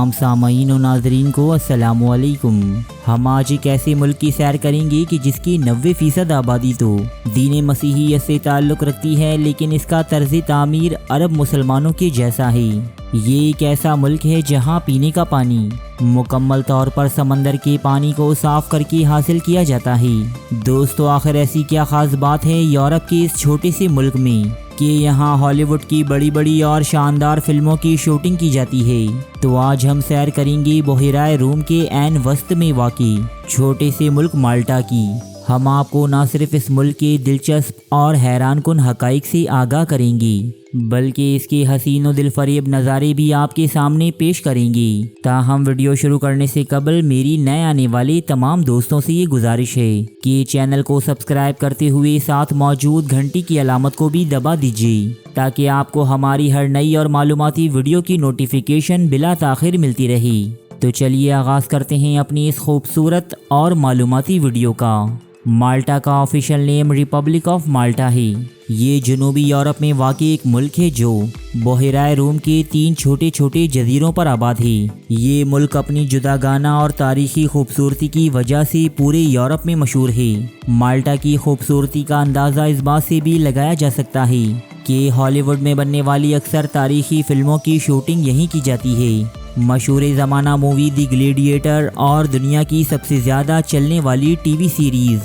तमाम सामाईन और नाजरीन को अस्सलामु अलैकुम। हम आज एक ऐसे मुल्क की सैर करेंगे कि जिसकी 90% आबादी तो दीन मसीहियत से ताल्लुक़ रखती है, लेकिन इसका तर्ज़ तामीर अरब मुसलमानों के जैसा है। ये एक ऐसा मुल्क है जहाँ पीने का पानी मुकम्मल तौर पर समंदर के पानी को साफ़ करके हासिल किया जाता है। दोस्तों, आखिर ऐसी क्या ख़ास बात है यूरोप के इस छोटे से मुल्क में कि यहाँ हॉलीवुड की बड़ी बड़ी और शानदार फिल्मों की शूटिंग की जाती है। तो आज हम सैर करेंगे बहिराए रूम के ऐन वस्त में वाक़ई छोटे से मुल्क माल्टा की। हम आपको न सिर्फ इस मुल्क के दिलचस्प और हैरान कुन हक़ाइक़ से आगाह करेंगे, बल्कि इसके हसीन और दिलफरेब नज़ारे भी आपके सामने पेश करेंगे। ताहम वीडियो शुरू करने से कबल मेरी नए आने वाले तमाम दोस्तों से ये गुजारिश है कि चैनल को सब्सक्राइब करते हुए साथ मौजूद घंटी की अलामत को भी दबा दीजिए, ताकि आपको हमारी हर नई और मालूमाती वीडियो की नोटिफिकेशन बिला ताख़िर मिलती रहे। तो चलिए आगाज़ करते हैं अपनी इस खूबसूरत और मालूमाती वीडियो का। माल्टा का ऑफिशियल नेम रिपब्लिक ऑफ माल्टा है। ये जनूबी यूरोप में वाक़ई एक मुल्क है जो बहिराए रूम के 3 छोटे छोटे जजीरों पर आबाद है। ये मुल्क अपनी जुदागाना और तारीख़ी खूबसूरती की वजह से पूरे यूरोप में मशहूर है। माल्टा की खूबसूरती का अंदाज़ा इस बात से भी लगाया जा सकता है कि हॉलीवुड में बनने वाली अक्सर तारीख़ी फ़िल्मों की शूटिंग यहीं की जाती है। मशहूर ज़माना मूवी द ग्लेडिएटर और दुनिया की सबसे ज़्यादा चलने वाली TV series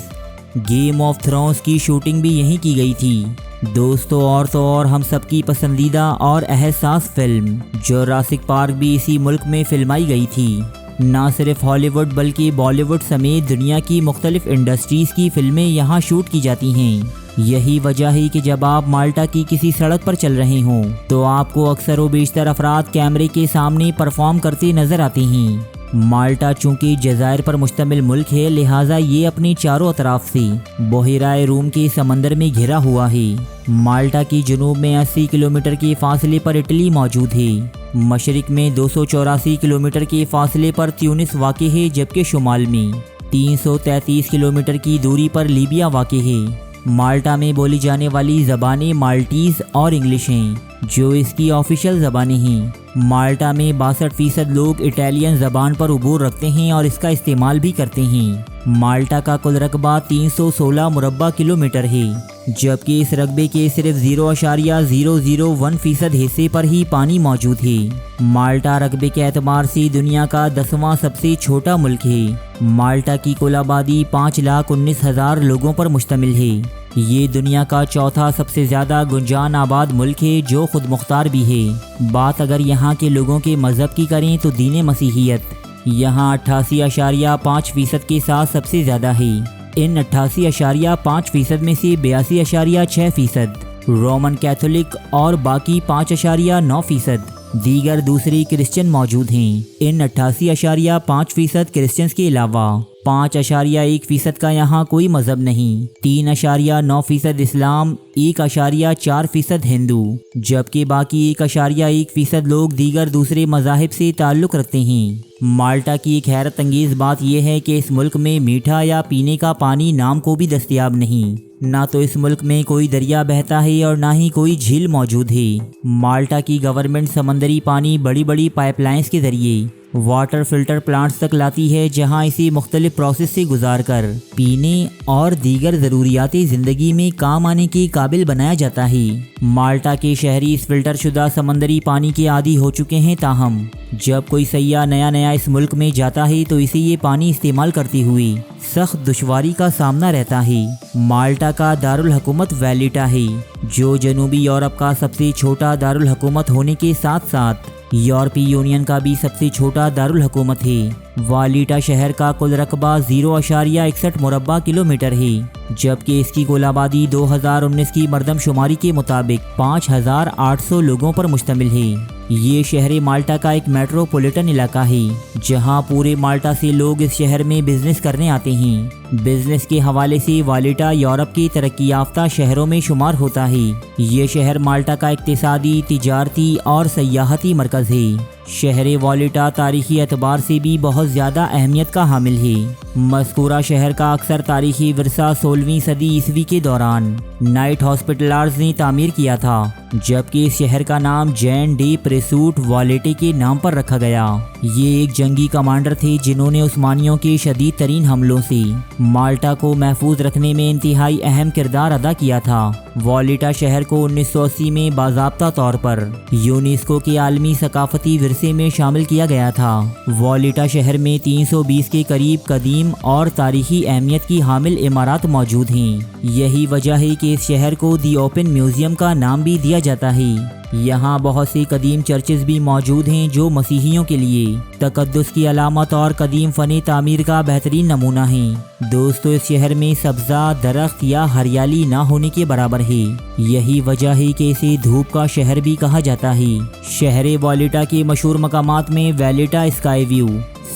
game of thrones की शूटिंग भी यहीं की गई थी। दोस्तों, और तो और हम सबकी पसंदीदा और एहसास फिल्म जुरासिक पार्क भी इसी मुल्क में फिल्माई गई थी। ना सिर्फ हॉलीवुड बल्कि बॉलीवुड समेत दुनिया की मुख्तलिफ इंडस्ट्रीज़ की फिल्में यहाँ शूट की जाती हैं। यही वजह है कि जब आप माल्टा की किसी सड़क पर चल रहे हों तो आपको अक्सर व बेशतर अफराद कैमरे के सामने परफॉर्म करते नज़र आते हैं। माल्टा चूँकि जज़ायर पर मुश्तमिल मुल्क है, लिहाजा ये अपने चारों अतराफ से बहिराए रूम के समंदर में घिरा हुआ है। माल्टा की जनूब में 80 किलोमीटर के फासले पर इटली मौजूद है। मशरिक में 284 किलोमीटर के फासले पर ट्यूनिस वाक़ है, जबकि शुमाल में 333 किलोमीटर की दूरी पर लीबिया वाक़ है। माल्टा में बोली जाने वाली ज़बानें माल्टीज़ और इंग्लिश हैं, जो इसकी ऑफिशियल ज़बानें हैं। माल्टा में 62% लोग इटालियन ज़बान पर उबूर रखते हैं और इसका इस्तेमाल भी करते हैं। माल्टा का कुल रकबा 316 मुरब्बा किलोमीटर है, जबकि इस रकबे के सिर्फ 0.001% हिस्से पर ही पानी मौजूद है। माल्टा रकबे के एतबार से दुनिया का 10वां सबसे छोटा मुल्क है। माल्टा की कुल आबादी 5,19,000 लोगों पर मुश्तमिल है। ये दुनिया का चौथा सबसे ज़्यादा गुंजान आबाद मुल्क है, जो खुद मुख्तार भी है। बात अगर यहाँ के लोगों के मज़हब की करें तो दीन मसीहियत यहाँ 88.5% के साथ सबसे ज़्यादा है। इन 88.5% में से 82.6% रोमन कैथोलिक और बाकी 5.9% दीगर दूसरे क्रिश्चियन मौजूद हैं। इन 88.5% क्रिश्चियंस के अलावा 5.1% का यहाँ कोई मज़हब नहीं, 3.9% इस्लाम, 1.4% हिंदू, जबकि बाकी 1.1% लोग दीगर दूसरे मज़ाहिब से ताल्लुक़ रखते हैं। माल्टा की एक हैरत अंगेज़ बात यह है कि इस मुल्क में मीठा या पीने का पानी नाम को भी दस्तयाब नहीं। ना तो इस मुल्क में कोई दरिया बहता है और ना ही कोई झील मौजूद है। माल्टा की गवर्नमेंट समंदरी पानी बड़ी बड़ी पाइपलाइंस के ज़रिए वाटर फिल्टर प्लांट्स तक लाती है, जहां इसे मुख्तलिफ प्रोसेस से गुजार कर पीने और दीगर ज़रूरियाती ज़िंदगी में काम आने के काबिल बनाया जाता है। माल्टा के शहरी इस फिल्टर शुदा समंदरी पानी के आदी हो चुके हैं, ताहम जब कोई सयाह नया इस मुल्क में जाता है तो इसे ये पानी इस्तेमाल करते हुए सख्त दुश्वारी का सामना रहता है। माल्टा का दारुल हुकूमत वैलिटा है, जो जनूबी यूरोप का सबसे छोटा दारुल हुकूमत होने के साथ साथ यूरोपीय यूनियन का भी सबसे छोटा दारुल हुकूमत है। वालिटा शहर का कुल रकबा 0.61 मुरब्बा किलोमीटर है, जबकि इसकी कुल आबादी 2019 की मरदमशुमारी के मुताबिक 5,800 लोगों पर मुश्तमिल है। ये शहर माल्टा का एक मेट्रोपॉलिटन इलाका है, जहां पूरे माल्टा से लोग इस शहर में बिजनेस करने आते हैं। बिजनेस के हवाले से वालिटा यूरोप के तरक्की याफ्ता शहरों में शुमार होता है। ये शहर माल्टा का इक्तिसादी, तिजारती और सयाहती मरकज़ है। शहर वालिटा तारीख़ी एतबार से भी बहुत ज़्यादा अहमियत का हामिल है। मज़कूरा शहर का अक्सर तारीख़ी विरसा 16वीं सदी ईस्वी के दौरान नाइट हॉस्पिटलर्स ने तामीर किया था। जबकि इस शहर का नाम जैन डे प्रेसूट वालेटे के नाम पर रखा गया। ये एक जंगी कमांडर थे जिन्होंने उस्मानियों के शदीद तरीन हमलों से माल्टा को महफूज रखने में इंतहाई अहम किरदार अदा किया था। वालेटा शहर को 1980 में बाज़ाब्ता तौर पर यूनेस्को के आलमी सकाफती विरसे में शामिल किया गया था। वालेटा शहर में 320 के करीब कदीम और तारीखी अहमियत की हामिल इमारत मौजूद हैं। यही वजह है कि इस शहर को दी ओपन म्यूजियम का नाम भी दिया जाता है। यहाँ बहुत सी कदीम चर्चेज भी मौजूद हैं जो मसीहियों के लिए तकद्दुस की अलामत और कदीम फ़न तामीर का बेहतरीन नमूना है। दोस्तों, इस शहर में सब्ज़ा, दरख्त या हरियाली ना होने के बराबर है। यही वजह है कि इसे धूप का शहर भी कहा जाता है। शहर वालेटा के मशहूर मकामात में Valletta sky view,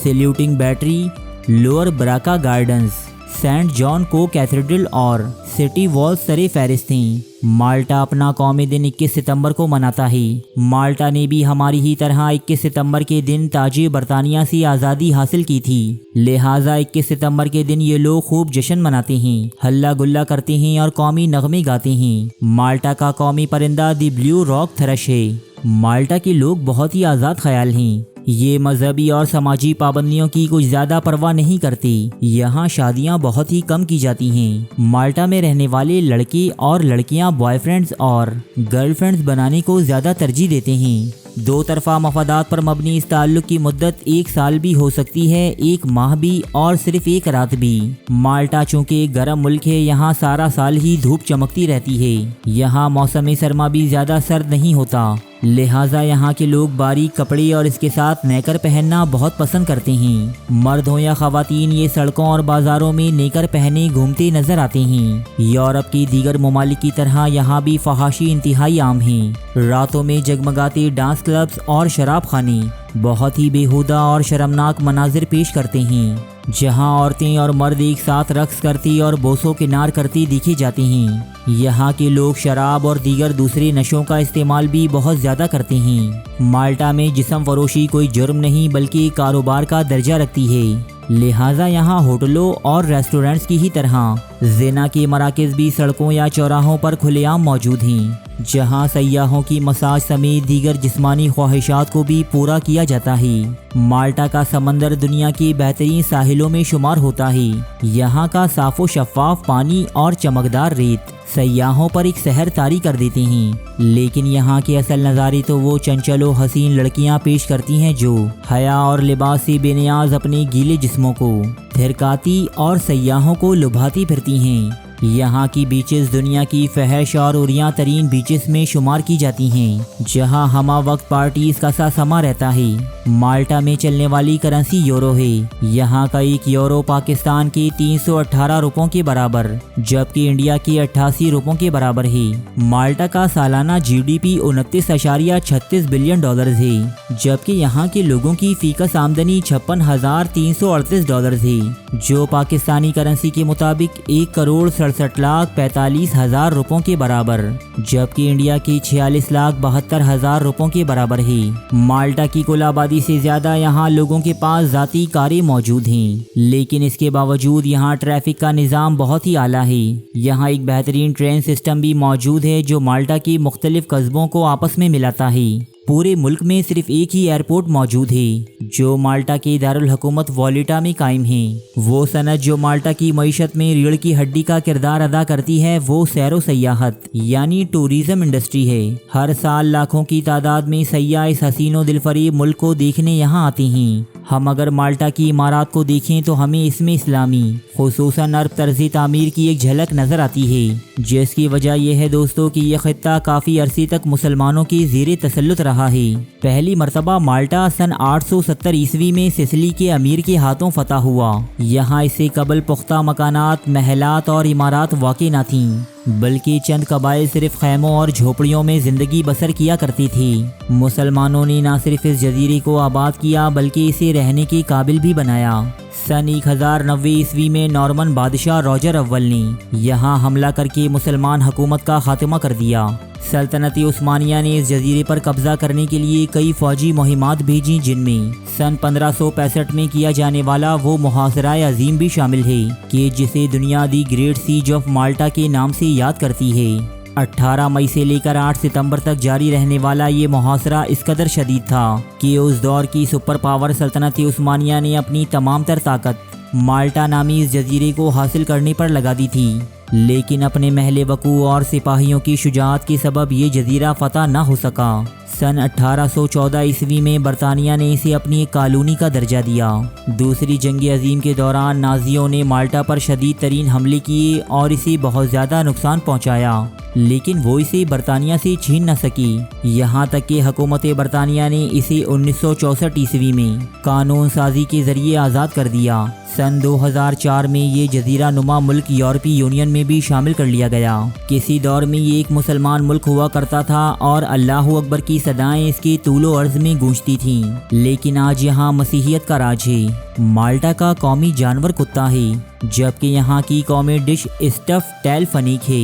Saluting Battery, Lower Barrakka Gardens, Saint John co cathedral और सिटी वॉल्स सरे फहरिस्त थी। माल्टा अपना कौमी दिन 21 सितंबर को मनाता है। माल्टा ने भी हमारी ही तरह 21 सितंबर के दिन ताजे बरतानिया से आज़ादी हासिल की थी। लिहाजा 21 सितंबर के दिन ये लोग खूब जश्न मनाते हैं, हल्ला गुल्ला करते हैं और कौमी नगमे गाते हैं। माल्टा का कौमी परिंदा दी ब्लू रॉक थ्रश है। माल्टा के लोग बहुत ही आज़ाद ख्याल हैं। ये मजहबी और समाजी पाबंदियों की कुछ ज़्यादा परवाह नहीं करते। यहाँ शादियाँ बहुत ही कम की जाती हैं। माल्टा में रहने वाले लड़के और लड़कियाँ बॉयफ्रेंड्स और गर्लफ्रेंड्स बनाने को ज़्यादा तरजीह देते हैं। दो तरफा मफादात पर मबनी इस ताल्लुक की मुद्दत 1 साल भी हो सकती है, 1 माह भी और सिर्फ 1 रात भी। माल्टा चूँकि एक गर्म मुल्क है, यहाँ सारा साल ही धूप चमकती रहती है। यहाँ मौसम सरमा भी ज़्यादा सर्द नहीं होता, लिहाजा यहाँ के लोग बारीक कपड़े और इसके साथ नेकर पहनना बहुत पसंद करते हैं। मर्द हो या ख़वातीन, ये सड़कों और बाज़ारों में नेकर पहने घूमते नजर आते हैं। यूरोप की दीगर ममालिक की तरह यहाँ भी फहाशी इंतहाई आम है। रातों में जगमगाते डांस क्लब्स और शराब खाने बहुत ही बेहुदा और शर्मनाक मनाजिर पेश करते हैं, जहां औरतें और मर्द एक साथ रक्स करती और बोसो किनार करती दिखे जाते हैं। यहाँ के लोग शराब और दीगर दूसरे नशों का इस्तेमाल भी बहुत ज़्यादा करते हैं। माल्टा में जिस्म फरोशी कोई जुर्म नहीं बल्कि कारोबार का दर्जा रखती है। लिहाजा यहाँ होटलों और रेस्टोरेंट्स की ही तरह ज़िना के मराकज़ भी सड़कों या चौराहों पर खुलेआम मौजूद हैं, जहाँ सयाहों की मसाज समेत दीगर जिस्मानी ख्वाहिशात को भी पूरा किया जाता है। माल्टा का समंदर दुनिया के बेहतरीन साहिलों में शुमार होता है। यहाँ का साफ़ो शफ़ाफ पानी और चमकदार रेत सयाहों पर एक सहर तारी कर देते हैं, लेकिन यहाँ के असल नज़ारे तो वो चंचलो हसीन लड़कियाँ पेश करती हैं जो हया और लिबास से बेनियाज अपने गीले जिस्मों को थिरकाती और सयाहों को लुभाती फिरती हैं। यहाँ की बीचेस दुनिया की फहश और उरिया तरीन बीचेस में शुमार की जाती हैं, जहाँ हमा वक्त पार्टीज का सा समा रहता है। माल्टा में चलने वाली करेंसी यूरो है। यहाँ का 1 यूरो पाकिस्तान के 318 रुपयों के बराबर, जबकि इंडिया के 88 रुपयों के बराबर है। माल्टा का सालाना GDP 29.36 बिलियन डॉलर है, जबकि यहाँ के लोगों की फीकस आमदनी 56,338 डॉलर है, जो पाकिस्तानी करेंसी के मुताबिक 1,67,45,000 रुपयों के बराबर, जबकि इंडिया के 46,72,000 रुपयों के बराबर है। माल्टा की कुल आबादी से ज्यादा यहाँ लोगों के पास ज़ाती कारें मौजूद हैं, लेकिन इसके बावजूद यहाँ ट्रैफिक का निज़ाम बहुत ही आला है। यहाँ एक बेहतरीन ट्रेन सिस्टम भी मौजूद है जो माल्टा के मुख्तलिफ कस्बों को आपस में मिलाता है। पूरे मुल्क में सिर्फ एक ही एयरपोर्ट मौजूद है जो माल्टा के दारुल हुकूमत वालेटा में कायम है। वो सनत जो माल्टा की मईशत में रीढ़ की हड्डी का किरदार अदा करती है वो सैरो सयाहत यानी टूरिज्म इंडस्ट्री है। हर साल लाखों की तादाद में सयाह इस हसीनो दिलफरीब मुल्क को देखने यहाँ आते हैं। हम अगर माल्टा की इमारत को देखें तो हमें इसमें इस्लामी खुसूसन अरब तर्ज़ तामीर की एक झलक नज़र आती है, जिसकी वजह यह है दोस्तों कि यह खित्ता काफ़ी अरसे तक मुसलमानों की ज़ेरे तसल्लुत रहा है। पहली मरतबा माल्टा सन 870 ईस्वी में सिसिली के अमीर के हाथों फतह हुआ। यहाँ इससे कबल पुख्ता मकानात, महलात और इमारत वाक़ई न थीं, बल्कि चंद कबाइल सिर्फ खैमों और झोपड़ियों में ज़िंदगी बसर किया करती थी। मुसलमानों ने न सिर्फ इस जजीरे को आबाद किया बल्कि इसे रहने के काबिल भी बनाया। सन 1090 ईस्वी में नॉर्मन बादशाह रॉजर अव्वल ने यहाँ हमला करके मुसलमान हुकूमत का खात्मा कर दिया। सल्तनत उस्मानिया ने इस जजीरे पर कब्जा करने के लिए कई फौजी मुहिमात भेजी, जिनमें सन 1565 में किया जाने वाला वो मुहासरा अजीम भी शामिल है कि जिसे दुनिया the Great Siege of Malta के नाम से याद करती है। 18 मई से लेकर 8 सितंबर तक जारी रहने वाला ये मुहासरा इस कदर शदीद था कि उस दौर की सुपर पावर सल्तनत उस्मानिया ने अपनी तमाम तर ताकत माल्टा नामी इस जजीरे को हासिल करने पर लगा दी थी, लेकिन अपने महले वकू और सिपाहियों की शुजाअत के सबब ये जजीरा फतह न हो सका। सन 1814 ईस्वी में बरतानिया ने इसे अपनी एक कॉलोनी का दर्जा दिया। दूसरी जंग अजीम के दौरान नाजियों ने माल्टा पर शदीद तरीन हमले किए और इसे बहुत ज़्यादा नुकसान पहुंचाया, लेकिन वो इसे बरतानिया से छीन न सकी। यहाँ तक कि हुकूमत बरतानिया ने इसे 1964 ईस्वी में कानून साजी के ज़रिए आज़ाद कर दिया। सन 2004 में ये जजीरा नुमा मुल्क यूरोपीय यूनियन में भी शामिल कर लिया गया। किसी दौर में ये एक मुसलमान मुल्क हुआ करता था और अल्लाह अकबर की सदाएं इसके तूलो अर्ज में गूंजती थीं, लेकिन आज यहाँ मसीहियत का राज है। माल्टा का कौमी जानवर कुत्ता है, जबकि यहाँ की कौमी डिश स्टफ टैल फनीक है।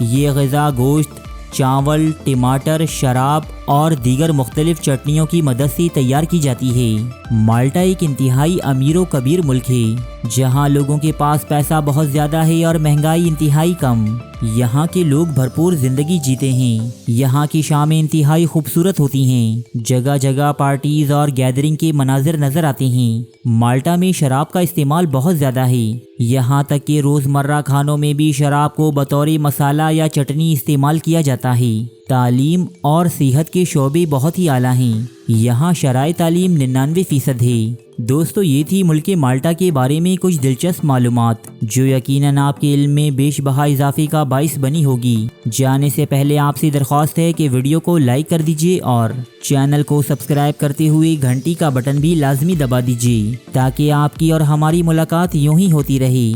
ये ग़िज़ा गोश्त, चावल, टमाटर, शराब और दीगर मुख्तलिफ चटनियों की मदद से तैयार की जाती है। माल्टा एक इंतहाई अमीर व कबीर मुल्क है, जहाँ लोगों के पास पैसा बहुत ज़्यादा है और महंगाई इंतहाई कम। यहाँ के लोग भरपूर ज़िंदगी जीते हैं। यहाँ की शामें इंतहाई खूबसूरत होती हैं। जगह जगह पार्टीज़ और गैदरिंग के मनाजिर नज़र आते हैं। माल्टा में शराब का इस्तेमाल बहुत ज़्यादा है। यहाँ तक कि रोज़मर्रा खानों में भी शराब को बतौर मसाला या चटनी इस्तेमाल किया जाता है। तालीम और सेहत के शोबे बहुत ही आला हैं। यहाँ शराय तालीम 99% है। दोस्तों, ये थी मुल्क माल्टा के बारे में कुछ दिलचस्प मालूमात, जो यकीनन आपके इल्म में बेशबहा इजाफे का बाइस बनी होगी। जाने से पहले आपसे दरख्वास्त है कि वीडियो को लाइक कर दीजिए और चैनल को सब्सक्राइब करते हुए घंटी का बटन भी लाजमी दबा दीजिए, ताकि आपकी और हमारी मुलाकात यूं ही होती रहे।